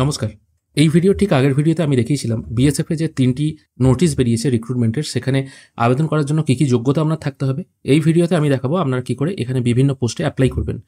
নমস্কার। এই ভিডিও ঠিক আগের ভিডিওতে আমি দেখিয়েছিলাম বিএসএফ এ যে ৩টি নোটিশ বেরিয়েছে রিক্রুটমেন্টের, সেখানে আবেদন করার জন্য কি যোগ্যতা আপনার থাকতে হবে। এই ভিডিওতে আমি দেখাবো আপনারা কি করে এখানে বিভিন্ন পোস্টে অ্যাপ্লাই করবেন।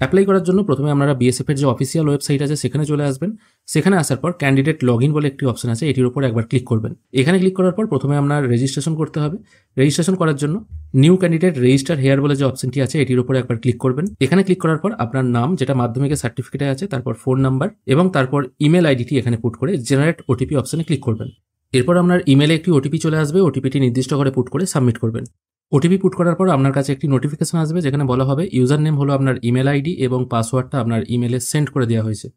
অ্যাপ্লাই করার জন্য প্রথমে আপনারা বিএসএফ এর যে অফিসিয়াল ওয়েবসাইট আছে সেখানে চলে আসবেন। সেখানে আসার পর ক্যান্ডিডেট লগইন বলে একটি অপশন আছে, এটির উপর একবার ক্লিক করবেন। এখানে ক্লিক করার পর প্রথমে আপনার রেজিস্ট্রেশন করতে হবে। রেজিস্ট্রেশন করার জন্য নিউ ক্যান্ডিডেট রেজিস্টার হেয়ার বলে যে অপশনটি আছে এটির উপর একবার ক্লিক করবেন। এখানে ক্লিক করার পর আপনার নাম যেটা মাধ্যমিকের সার্টিফিকেটে আছে, তারপর ফোন নাম্বার এবং তারপর ইমেল আইডিটি এখানে পুট করে জেনারেট ওটিপি অপশনে ক্লিক করবেন। এরপর আপনার ইমেলে একটি ওটিপি চলে আসবে, ওটিপিটি নির্দিষ্ট করে পুট করে সাবমিট করবেন। ওটিপি পুট করার পর আপনার কাছে একটি নোটিফিকেশন আসবে যেখানে বলা হবে ইউজার নেম হলো আপনার ইমেল আইডি এবং পাসওয়ার্ডটা আপনার ইমেলে সেন্ড করে দেওয়া হয়েছে।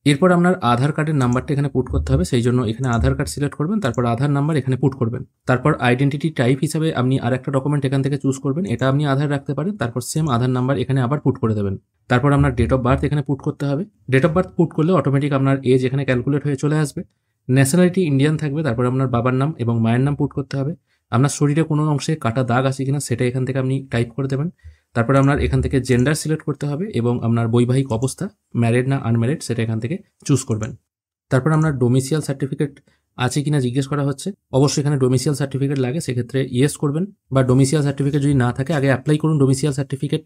এরপর আপনার আধার কার্ডের নাম্বারটা এখানে পুট করতে হবে, সেই জন্য এখানে আধার কার্ড সিলেক্ট করবেন, তারপর আধার নাম্বার এখানে পুট করবেন। তারপর আইডেন্টিটি টাইপ হিসাবে আপনি আর একটা ডকুমেন্ট এখান থেকে চুজ করবেন, এটা আপনি আধার রাখতে পারেন। তারপর সেম আধার নাম্বার এখানে আবার পুট করে দেবেন। তারপর আপনার ডেট অফ বার্থ এখানে পুট করতে হবে। ডেট অফ বার্থ পুট করলে অটোমেটিক আপনার এজ এখানে ক্যালকুলেট হয়ে চলে আসবে। ন্যাশনালিটি ইন্ডিয়ান থাকবে। তারপর আপনার বাবার নাম এবং মায়ের নাম পুট করতে হবে। আপনার শরীরে কোনো অংশে কাটা দাগ আছে কিনা সেটা এখান থেকে আপনি টাইপ করে দেবেন। তারপরে আপনার এখান থেকে জেন্ডার সিলেক্ট করতে হবে এবং আপনার বৈবাহিক অবস্থা ম্যারিড না আনম্যারিড সেটা এখান থেকে চুজ করবেন। তারপর আপনার ডোমিসিয়াল সার্টিফিকেট আছে কিনা জিজ্ঞেস করা হচ্ছে। অবশ্যই এখানে ডোমিসিয়াল সার্টিফিকেট লাগে, সেক্ষেত্রে ইয়েস করবেন। বা ডোমিসিয়াল সার্টিফিকেট যদি না থাকে আগে অ্যাপ্লাই করুন ডোমিসিয়াল সার্টিফিকেট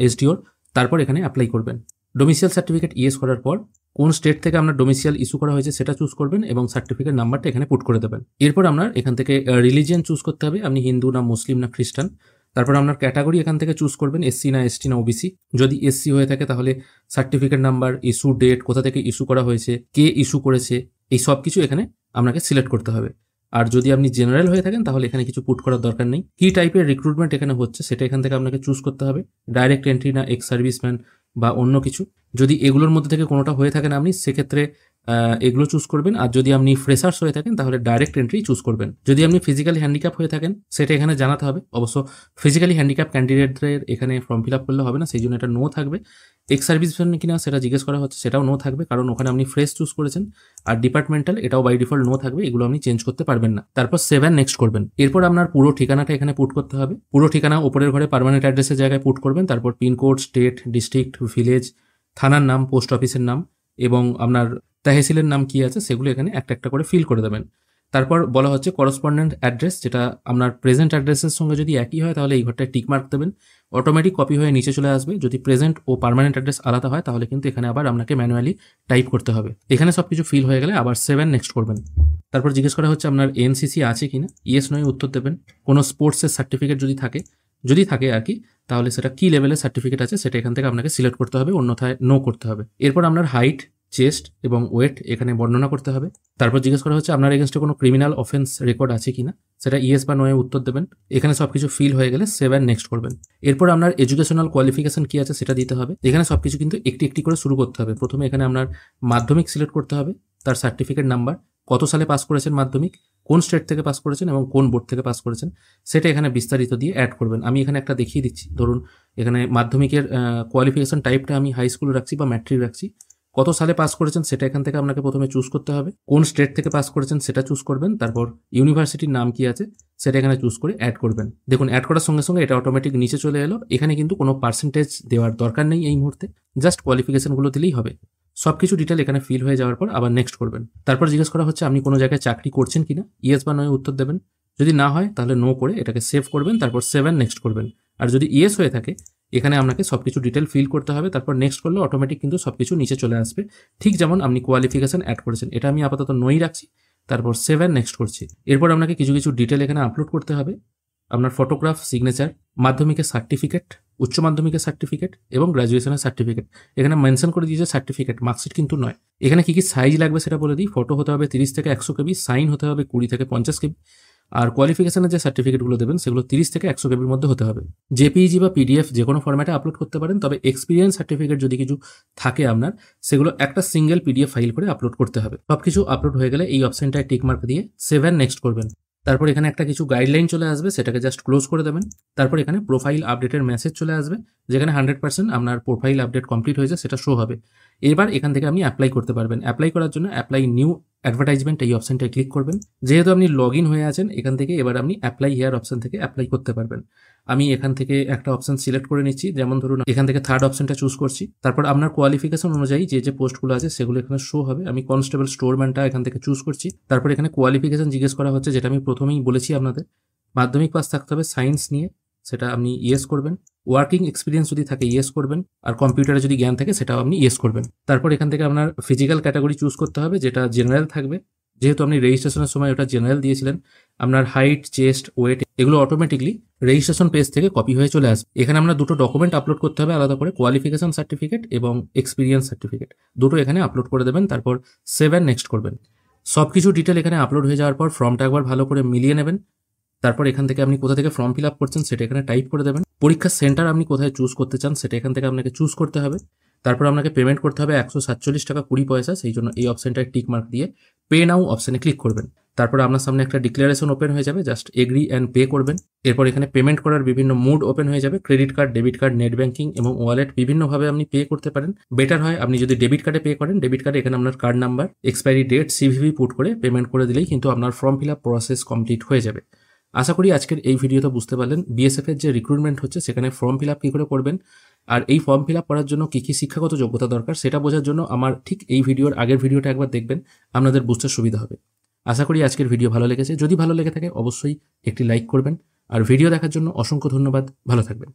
এসডিওর, তারপর এখানে অ্যাপ্লাই করবেন। ডোমিসিয়াল সার্টিফিকেট ইয়েস করার পর কোন স্টেট থেকে আপনার ডোমিসিয়াল ইস্যু করা হয়েছে সেটা চুজ করবেন এবং সার্টিফিকেট নাম্বারটা এখানে পুট করে দেবেন। এরপর আপনার এখান থেকে রিলিজিয়ন চুজ করতে হবে, আপনি হিন্দু না মুসলিম না খ্রিস্টান। তারপর আপনার ক্যাটাগরি এখান থেকে চুজ করবেন, এসসি না এসটি না ওবিসি। যদি এসসি হয়ে থাকে তাহলে সার্টিফিকেট নাম্বার, ইস্যু ডেট, কোথা থেকে ইস্যু করা হয়েছে, কে ইস্যু করেছে, এই সব কিছু এখানে আপনাকে সিলেক্ট করতে হবে। আর যদি আপনি জেনারেল হয়ে থাকেন তাহলে এখানে কিছু পুট করার দরকার নেই। কি টাইপের রিক্রুটমেন্ট এখানে হচ্ছে সেটা এখান থেকে আপনাকে চুজ করতে হবে, ডাইরেক্ট এন্ট্রি না এক্স সার্ভিসম্যান বা অন্য কিছু। যদি এগুলোর মধ্যে থেকে কোনোটা হয়ে থাকেন আপনি সেক্ষেত্রে এগুলো চুজ করবেন। আর যদি আপনি ফ্রেশার্স হয়ে থাকেন তাহলে ডাইরেক্ট এন্ট্রি চুজ করবেন। যদি আপনি ফিজিক্যালি হ্যান্ডিক্যাপ হয়ে থাকেন সেটা এখানে জানাতে হবে। অবশ্য ফিজিক্যালি হ্যান্ডিক্যাপ ক্যান্ডিডেটদের এখানে ফর্ম ফিল আপ করলে হবে না, সেই জন্য এটা নো থাকবে। এক্স সার্ভিসম্যান কিনা সেটা জিজ্ঞেস করা হচ্ছে, সেটাও নো থাকবে, কারণ ওখানে আপনি ফ্রেশ চুজ করেছেন। আর ডিপার্টমেন্টাল এটাও বাই ডিফল্ট নো থাকবে, এগুলো আপনি চেঞ্জ করতে পারবেন না। তারপর 7 নেক্সট করবেন। এরপর আপনার পুরো ঠিকানাটা এখানে পুট করতে হবে। পুরো ঠিকানা উপরের ঘরে পার্মানেন্ট অ্যাড্রেসের জায়গায় পুট করবেন। তারপর পিনকোড, স্টেট, ডিস্ট্রিক্ট, ভিলেজ, থানার নাম, পোস্ট অফিসের নাম এবং আপনার তহসিলের নাম কি আছে সেগুলো এখানে একটা একটা করে ফিল করে দেবেন। তারপর বলা হচ্ছে করসপন্ডেন্ট অ্যাড্রেস, যেটা আপনার প্রেজেন্ট অ্যাড্রেসের সঙ্গে যদি একই হয় তাহলে এই ঘরটায় টিক মার্ক দেবেন, অটোমেটিক কপি হয়ে নিচে চলে আসবে। যদি প্রেজেন্ট ও পার্মানেন্ট অ্যাড্রেস আলাদা হয় তাহলে কিন্তু এখানে আবার আপনাকে ম্যানুয়ালি টাইপ করতে হবে। এখানে সব কিছু ফিল হয়ে গেলে আবার 7 নেক্সট করবেন। তারপর জিজ্ঞেস করা হচ্ছে আপনার এনসিসি আছে কিনা, ইয়েস নয় উত্তর দেবেন। কোনো স্পোর্টসের সার্টিফিকেট যদি থাকে আর কি, তাহলে সেটা কি লেভেলের সার্টিফিকেট আছে সেটা এখান থেকে আপনাকে সিলেক্ট করতে হবে, অন্যথায় নো করতে হবে। এরপর আপনার হাইট, চেস্ট এবং ওয়েট এখানে বর্ণনা করতে হবে। তারপর জিজ্ঞেস করা হচ্ছে আপনার এগেনস্টে কোনো ক্রিমিনাল অফেন্স রেকর্ড আছে কিনা, সেটা ইয়েস বা নোয়ে উত্তর দেবেন। এখানে সবকিছু ফিল হয়ে গেলে 7 নেক্সট করবেন। এরপর আপনার এডুকেশনাল কোয়ালিফিকেশন কি আছে সেটা দিতে হবে। এখানে সবকিছু কিন্তু একটি একটি করে শুরু করতে হবে। প্রথমে এখানে আপনার মাধ্যমিক সিলেক্ট করতে হবে, তার সার্টিফিকেট নাম্বার, কত সালে পাস করেছেন মাধ্যমিক, কোন স্টেট থেকে পাস করেছেন এবং কোন বোর্ড থেকে পাস করেছেন সেটা এখানে বিস্তারিত দিয়ে অ্যাড করবেন। আমি এখানে একটা দেখিয়ে দিচ্ছি। ধরুন এখানে মাধ্যমিকের কোয়ালিফিকেশন টাইপটা আমি হাই স্কুল রাখছি বা ম্যাট্রিক রাখছি। কত সালে পাস করেছেন সেটা এখান থেকে আপনাকে প্রথমে চুজ করতে হবে। কোন স্টেট থেকে পাস করেছেন সেটা চুজ করবেন। তারপর ইউনিভার্সিটির নাম কি আছে সেটা এখানে চুজ করে অ্যাড করবেন। দেখুন অ্যাড করার সঙ্গে সঙ্গে এটা অটোমেটিক নিচে চলে এলো। এখানে কিন্তু কোনো পার্সেন্টেজ দেওয়ার দরকার নেই এই মুহূর্তে, জাস্ট কোয়ালিফিকেশনগুলো দিলেই হবে। সব কিছু ডিটেল এখানে ফিল হয়ে যাওয়ার পর আবার নেক্সট করবেন। তারপর জিজ্ঞেস করা হচ্ছে আপনি কোনো জায়গায় চাকরি করছেন কিনা, ইয়েস বা নয় উত্তর দেবেন। যদি না হয় তাহলে নো করে এটাকে সেভ করবেন, তারপর 7 নেক্সট করবেন। আর যদি ইয়েস হয়ে থাকে এখানে আপনাকে সবকিছু ডিটেল ফিল করতে হবে। তারপর নেক্সট করলে অটোমেটিক কিন্তু সবকিছু নিচে চলে আসবে, ঠিক যেমন আপনি কোয়ালিফিকেশন অ্যাড করেছেন। এটা আমি আপাতত নই রাখছি, তারপর 7 নেক্সট করছি। এরপর আপনাকে কিছু কিছু ডিটেল এখানে আপলোড করতে হবে। আপনার ফটোগ্রাফ, সিগনেচার, মাধ্যমিকের সার্টিফিকেট, উচ্চ মাধ্যমিকের সার্টিফিকেট এবং গ্র্যাজুয়েশনের সার্টিফিকেট। এখানে মেনশন করে দিয়েছে সার্টিফিকেট, মার্কশিট কিন্তু নয়। এখানে কি কি সাইজ লাগবে সেটা বলে দিই। ফটো হতে হবে 30 থেকে 100 কেবি, সাইন হতে হবে 20 থেকে 50 কেবি। আর কোয়ালিফিকেশনের যে সার্টিফিকেটগুলো দেবেন সেগুলো 30 থেকে 100 কেবির মধ্যে হতে হবে। জেপিইজি বা পিডিএফ যে কোনো ফরম্যাটে আপলোড করতে পারেন, তবে এক্সপিরিয়েন্স সার্টিফিকেট যদি কিছু থাকে আপনার সেগুলো একটা সিঙ্গেল পিডিএফ ফাইল করে আপলোড করতে হবে। সবকিছু আপলোড হয়ে গেলে এই অপশনটায় টিক মার্ক দিয়ে 7 নেক্সট করবেন। তারপর এখানে একটা কিছু গাইডলাইন চলে আসবে, সেটাকে জাস্ট ক্লোজ করে দেবেন। তারপর এখানে প্রোফাইল আপডেটের মেসেজ চলে আসবে, যেখানে 100% আপনার প্রোফাইল আপডেট কমপ্লিট হয়েছে সেটা শো হবে। এবার এখান থেকে আপনি অ্যাপ্লাই করতে পারবেন। অ্যাপ্লাই করার জন্য অ্যাপ্লাই নিউ অ্যাডভার্টাইজমেন্ট এই অপশনটায় ক্লিক করবেন। যেহেতু আপনি লগ ইন হয়ে আছেন এখান থেকে এবার আপনি অ্যাপ্লাই হেয়ার অপশন থেকে অ্যাপ্লাই করতে পারবেন। আমি এখান থেকে একটা অপশন সিলেক্ট করে নিচ্ছি, যেমন ধরুন এখান থেকে থার্ড অপশনটা চুজ করছি। তারপর আপনার কোয়ালিফিকেশন অনুযায়ী যে পোস্টগুলো আছে সেগুলো এখানে শো হবে। আমি কনস্টেবল স্টোরম্যানটা এখান থেকে চুজ করছি। তারপর এখানে কোয়ালিফিকেশন জিজ্ঞেস করা হচ্ছে, যেটা আমি প্রথমেই বলেছি আপনাদের, মাধ্যমিক পাস থাকতে হবে সায়েন্স নিয়ে, সেটা আপনি ইয়েস করবেন। ওয়ার্কিং এক্সপিরিয়েন্স যদি থাকে ইয়েস করবেন, আর কম্পিউটারে যদি জ্ঞান থাকে সেটাও আপনি ইয়েস করবেন। তারপর এখান থেকে আপনার ফিজিক্যাল ক্যাটাগরি চুজ করতে হবে, যেটা জেনারেল থাকবে। যেহেতু আপনি রেজিস্ট্রেশনের সময় ওটা জেনারেল দিয়েছিলেন, আপনার হাইট, চেস্ট, ওয়েট এগুলো অটোমেটিকলি রেজিস্ট্রেশন পেজ থেকে কপি হয়ে চলে আসবে। এখানে আমরা দুটো ডকুমেন্ট আপলোড করতে হবে আলাদা করে, কোয়ালিফিকেশন সার্টিফিকেট এবং এক্সপিরিয়েন্স সার্টিফিকেট, দুটো এখানে আপলোড করে দেবেন। তারপর সেভ অ্যান্ড নেক্সট করবেন। সব কিছু ডিটেল এখানে আপলোড হয়ে যাওয়ার পর ফর্মটা একবার ভালো করে মিলিয়ে নেবেন। তারপর এখান থেকে আপনি কোথা থেকে ফর্ম ফিল আপ করছেন সেটা এখানে টাইপ করে দেবেন। পরীক্ষার সেন্টার আপনি কোথায় চুজ করতে চান সেটা এখান থেকে আপনাকে চুজ করতে হবে। তারপর আপনাকে পেমেন্ট করতে হবে 147 টাকা 20 পয়সা। সেই জন্য এই অপশনটায় টিক মার্ক দিয়ে পে নাও অপশনে ক্লিক করবেন। তারপর আপনার সামনে একটা ডিক্লারেশন ওপেন হয়ে যাবে, জাস্ট এগ্রি অ্যান্ড পে করবেন। এরপর এখানে পেমেন্ট করার বিভিন্ন মোড ওপেন হয়ে যাবে, credit card, debit card, net banking এবং ওয়ালেট বিভিন্নভাবে আপনি পে করতে পারেন। বেটার হয় আপনি যদি ডেবিট কার্ডে পে করেন, ডেবিট কার্ডে এখানে আপনার card number, expiry date, CVV put করে পেমেন্ট করে দিলেই কিন্তু আপনার form fill up process complete হয়ে যাবে। আশা করি আজকের এই ভিডিওতে বুঝতে পারলেন বিএসএফ এর যে রিক্রুটমেন্ট হচ্ছে সেখানে ফর্ম ফিল আপ কী করে করবেন, আর এই ফর্ম ফিল আপ করার জন্য কী কী শিক্ষাগত যোগ্যতা দরকার সেটা বোঝার জন্য আমার ঠিক এই ভিডিওর আগের ভিডিওটা একবার দেখবেন, আপনাদের বুঝতে সুবিধা হবে। আশা করি আজকের ভিডিও ভালো লেগেছে। যদি ভালো লেগে থাকে অবশ্যই একটি লাইক করবেন, আর ভিডিও দেখার জন্য অসংখ্য ধন্যবাদ। ভালো থাকবেন।